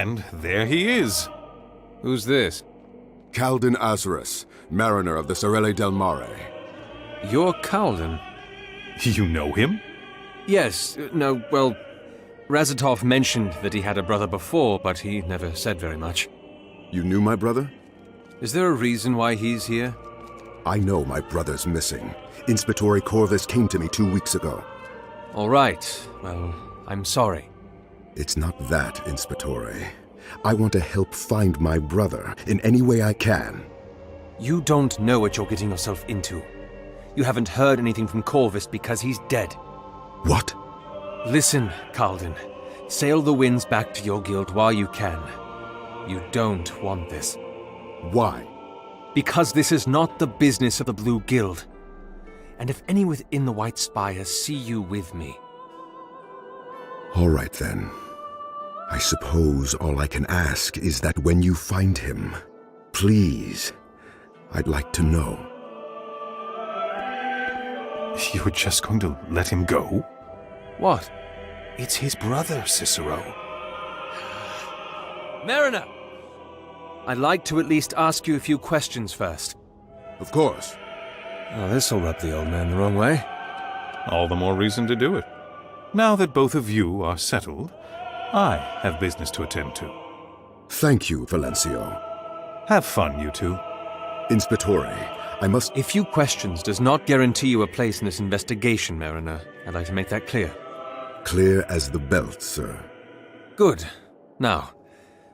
And there he is. Who's this? Calden Azarus, mariner of the Sorelle del Mare. You're Calden? You know him? Yes, no, well, Razatov mentioned that he had a brother before, but he never said very much. You knew my brother? Is there a reason why he's here? I know my brother's missing. Inspectore Corvus came to me 2 weeks ago. All right, well, I'm sorry. It's not that, Inspectore. I want to help find my brother in any way I can. You don't know what you're getting yourself into. You haven't heard anything from Corvus because he's dead. What? Listen, Calden. Sail the winds back to your guild while you can. You don't want this. Why? Because this is not the business of the Blue Guild. And if any within the White Spire see you with me... All right, then. I suppose all I can ask is that when you find him, please, I'd like to know. You're just going to let him go? What? It's his brother, Cicero. Mariner! I'd like to at least ask you a few questions first. Of course. Oh, this'll rub the old man the wrong way. All the more reason to do it. Now that both of you are settled, I have business to attend to. Thank you, Valencio. Have fun, you two. Inspectore, I must... A few questions does not guarantee you a place in this investigation, Mariner. I'd like to make that clear. Clear as the belt, sir. Good. Now,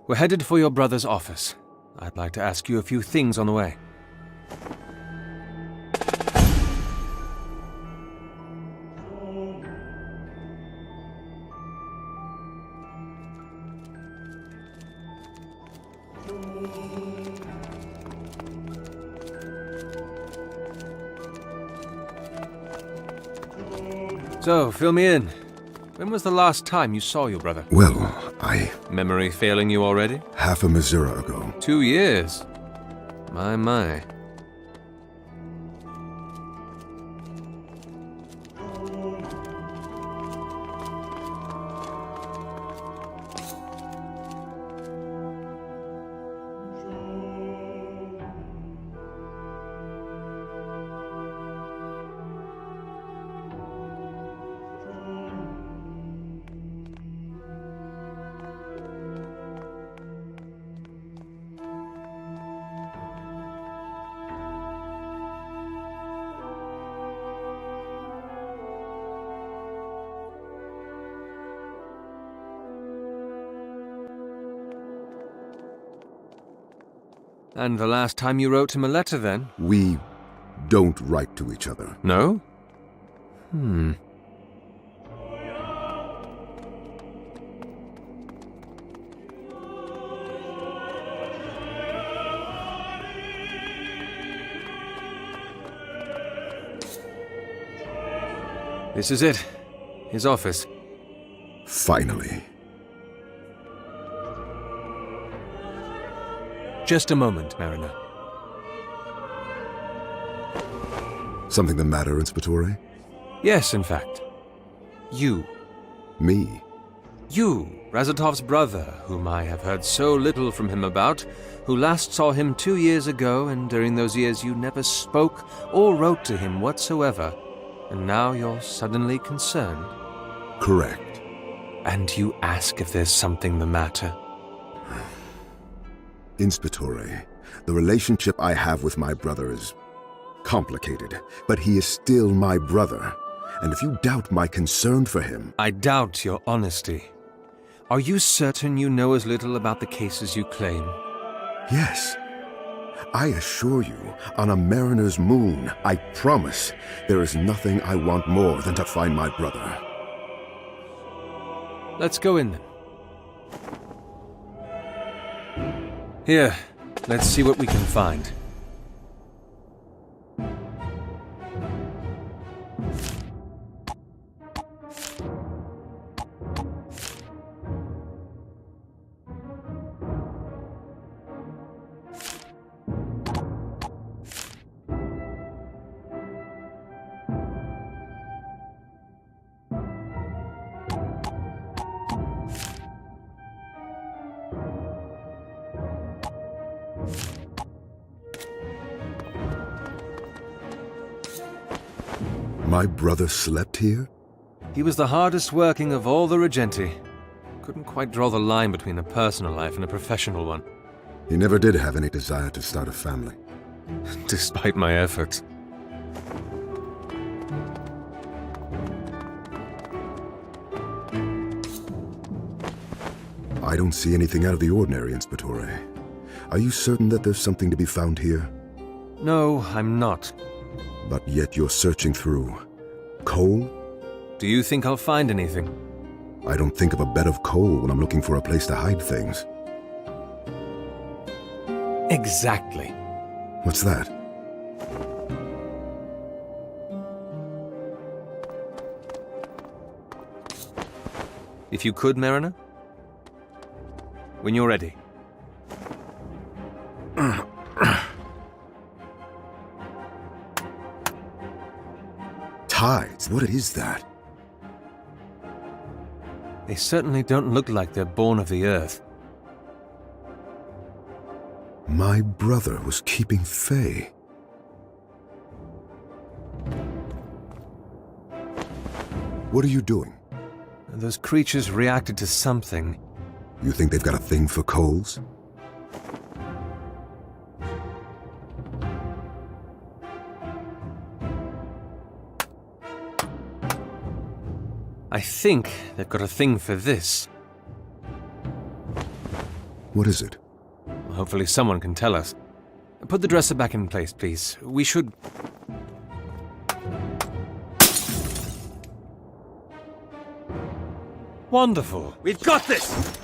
we're headed for your brother's office. I'd like to ask you a few things on the way. So, fill me in. When was the last time you saw your brother? Well, Memory failing you already? half a Missouri ago. 2 years. My. And the last time you wrote him a letter, then? We don't write to each other. No? This is it. His office. Finally. Just a moment, Mariner. Something the matter, Inspectore? Yes, in fact. You. Me? You, Razatov's brother, whom I have heard so little from him about, who last saw him 2 years ago, and during those years you never spoke or wrote to him whatsoever, and now you're suddenly concerned. Correct. And you ask if there's something the matter. Inspectore, the relationship I have with my brother is complicated, but he is still my brother. And if you doubt my concern for him... I doubt your honesty. Are you certain you know as little about the cases you claim? Yes. I assure you, on a mariner's moon, I promise, there is nothing I want more than to find my brother. Let's go in then. Here, let's see what we can find. My brother slept here? He was the hardest working of all the Regenti. Couldn't quite draw the line between a personal life and a professional one. He never did have any desire to start a family. Despite my efforts. I don't see anything out of the ordinary, Inspectore. Are you certain that there's something to be found here? No, I'm not. But yet you're searching through coal? Do you think I'll find anything? I don't think of a bed of coal when I'm looking for a place to hide things. Exactly. What's that? If you could, Mariner? When you're ready. Tides? What is that? They certainly don't look like they're born of the earth. My brother was keeping Fae. What are you doing? Those creatures reacted to something. You think they've got a thing for coals? I think they've got a thing for this. What is it? Hopefully someone can tell us. Put the dresser back in place, please. We should... Wonderful! We've got this!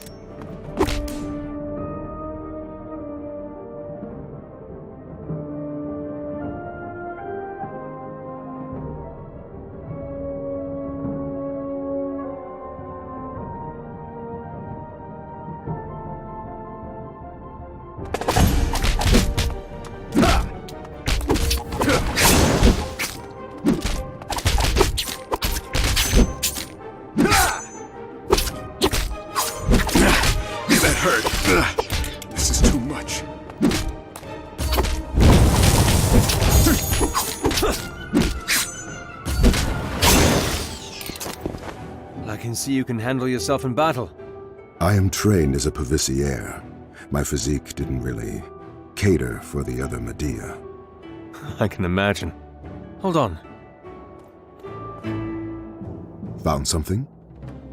That hurt. This is too much. I can see you can handle yourself in battle. I am trained as a Pavicier. My physique didn't really cater for the other Medea. I can imagine. Hold on. Found something?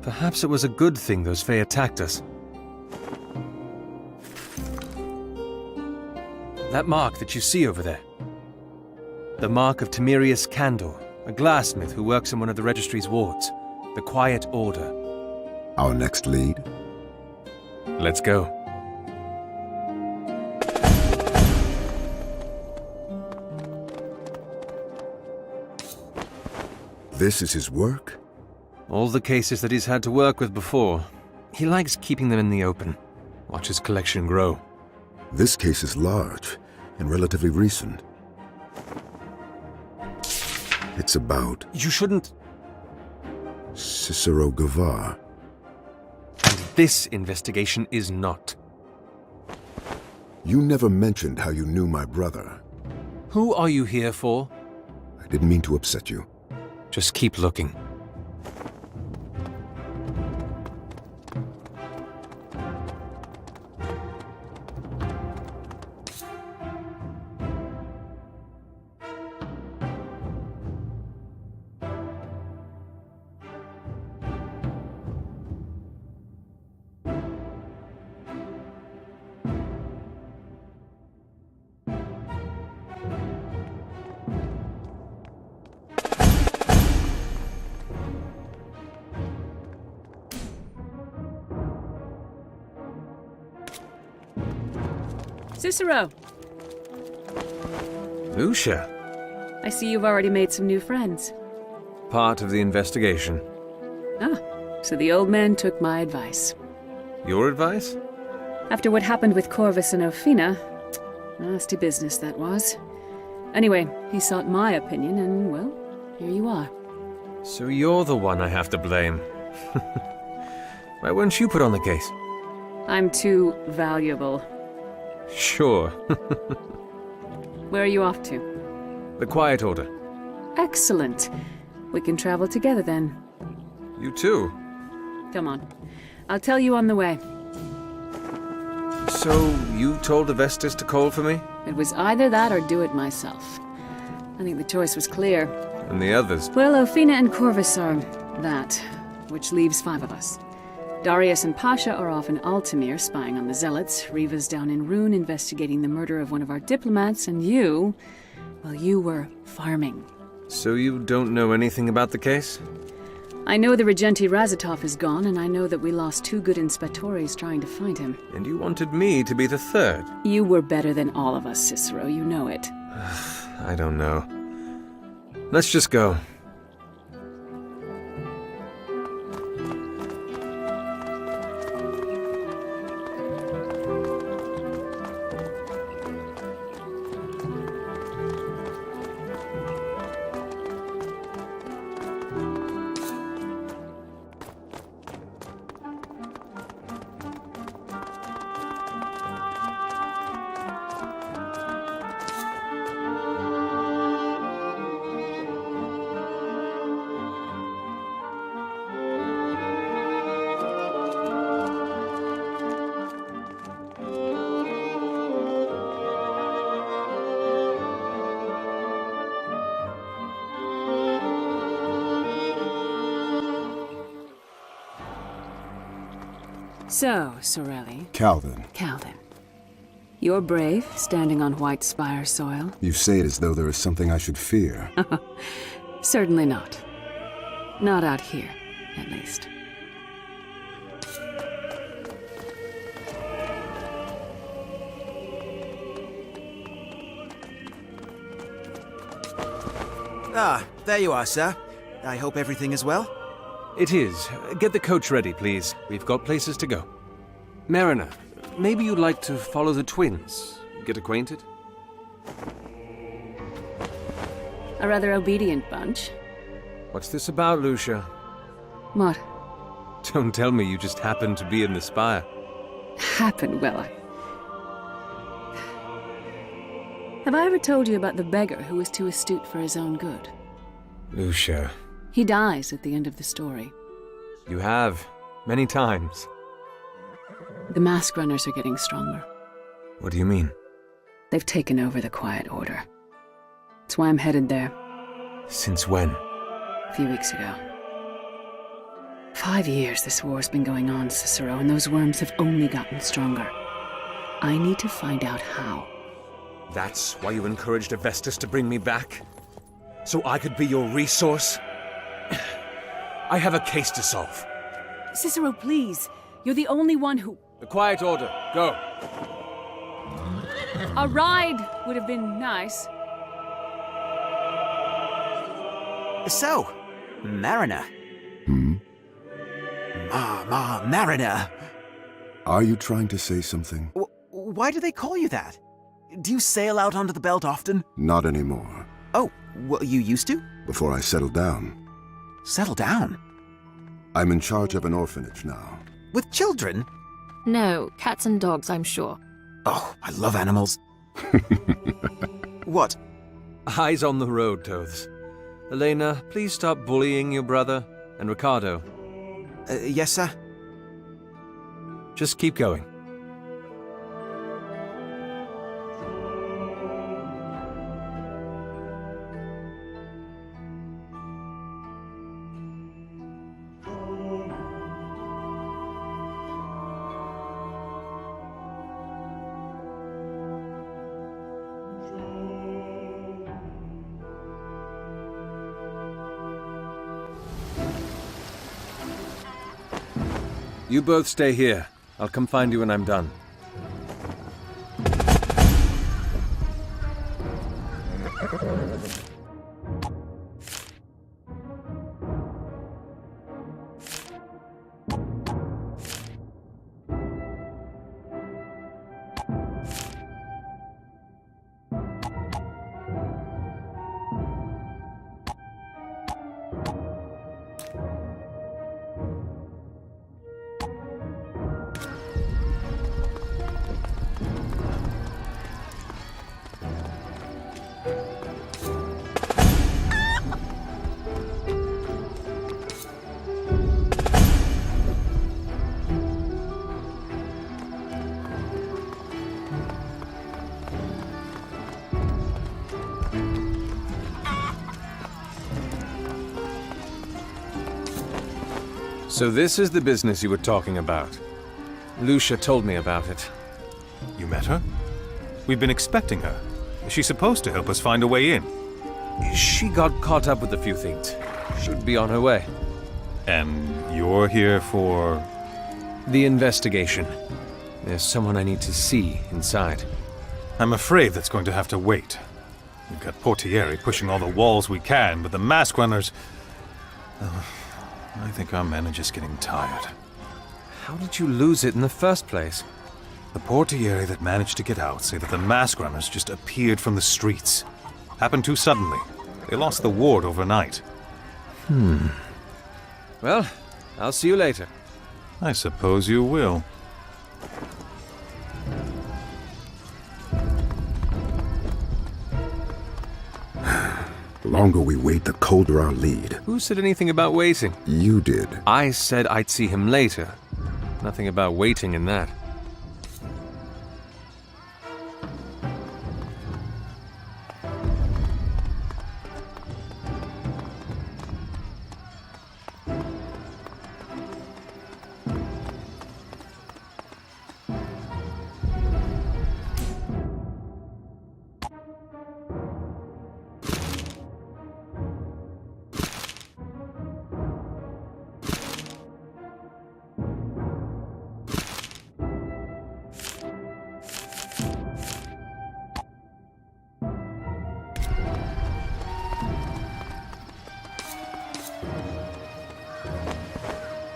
Perhaps it was a good thing those Fae attacked us. That mark that you see over there. The mark of Timerius Candor, a glassmith who works in one of the registry's wards. The Quiet Order. Our next lead? Let's go. This is his work? All the cases that he's had to work with before. He likes keeping them in the open. Watch his collection grow. This case is large and relatively recent. It's about You shouldn't... Cicero Gavar. And this investigation is not. You never mentioned how you knew my brother. Who are you here for? I didn't mean to upset you. Just keep looking. Cicero, Lucia, I see you've already made some new friends. part of the investigation. Ah, so the old man took my advice. Your advice? After what happened with Corvus and Ophina, nasty business that was. Anyway, he sought my opinion and, well, here you are. So you're the one I have to blame. Why weren't you put on the case? I'm too valuable. Sure. Where are you off to? The Quiet Order. Excellent. We can travel together then. You too. Come on. I'll tell you on the way. So, you told Avestis to call for me? It was either that or do it myself. I think the choice was clear. And the others? Well, Ofina and Corvus are that, which leaves 5 of us. Darius and Pasha are off in Altamir spying on the Zealots, Riva's down in Rune investigating the murder of one of our diplomats, and you, well, you were farming. So you don't know anything about the case? I know the Regenti Razatov is gone, and I know that we lost 2 good inspectores trying to find him. And you wanted me to be the third? You were better than all of us, Cicero, you know it. I don't know. Let's just go. So, Sorelli. Calvin, Calvin. You're brave, standing on White Spire soil. you say it as though there is something I should fear. Certainly not. Not out here, at least. Ah, there you are, sir. I hope everything is well. It is. Get the coach ready, please. We've got places to go. Mariner, maybe you'd like to follow the twins. Get acquainted? A rather obedient bunch. What's this about, Lucia? What? Don't tell me you just happened to be in the spire. Happened, well, Have I ever told you about the beggar who was too astute for his own good? Lucia, He dies at the end of the story. you have. Many times. The mask runners are getting stronger. What do you mean? They've taken over the Quiet Order. That's why I'm headed there. Since when? A few weeks ago. 5 years this war's been going on, Cicero, and those worms have only gotten stronger. I need to find out how. That's why you encouraged Avestis to bring me back? So I could be your resource? I have a case to solve. Cicero, please. You're the only one who... The Quiet Order, go. A ride would have been nice. So, Mariner. Mariner. Are you trying to say something? Why do they call you that? Do you sail out onto the belt often? Not anymore. Oh, well, you used to? Before I settled down. Settle down. I'm in charge of an orphanage now. With children? No, cats and dogs, I'm sure. Oh, I love animals. What? Eyes on the road, Toths. Elena, please stop bullying your brother. And Ricardo, Yes, sir? just keep going. You both stay here. I'll come find you when I'm done. So this is the business you were talking about. Lucia told me about it. You met her? We've been expecting her. She's supposed to help us find a way in. She got caught up with a few things. Should be on her way. And you're here for... The investigation. There's someone I need to see inside. I'm afraid that's going to have to wait. We've got Portieri pushing all the walls we can, but the mask runners... I think our men are just getting tired. How did you lose it in the first place? The Portieri that managed to get out say that the mask runners just appeared from the streets. Happened too suddenly. They lost the ward overnight. Well, I'll see you later. I suppose you will. The longer we wait, the colder our lead. Who said anything about waiting? You did. I said I'd see him later. Nothing about waiting in that.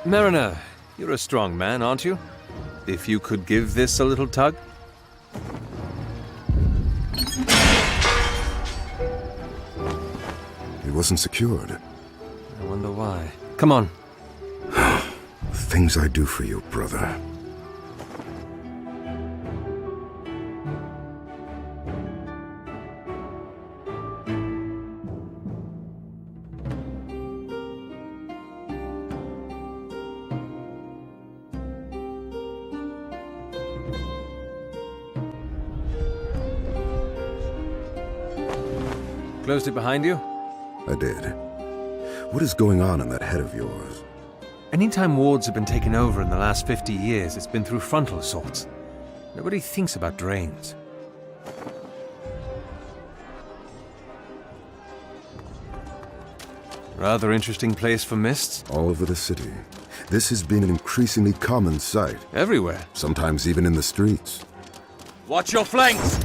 Mariner, you're a strong man, aren't you? If you could give this a little tug? It wasn't secured. I wonder why. Come on. The things I do for you, brother. Closed it behind you? I did. What is going on in that head of yours? Anytime wards have been taken over in the last 50 years, it's been through frontal assaults. Nobody thinks about drains. Rather interesting place for mists. All over the city. This has been an increasingly common sight. Everywhere. Sometimes even in the streets. Watch your flanks!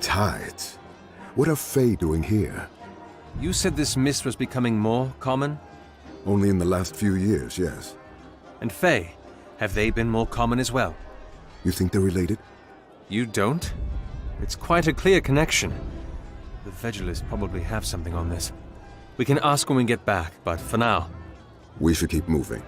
Tides. What are Fae doing here? You said this mist was becoming more common? Only in the last few years, yes. And Fae, have they been more common as well? You think they're related? You don't? It's quite a clear connection. The Vegulists probably have something on this. We can ask when we get back, but for now... We should keep moving.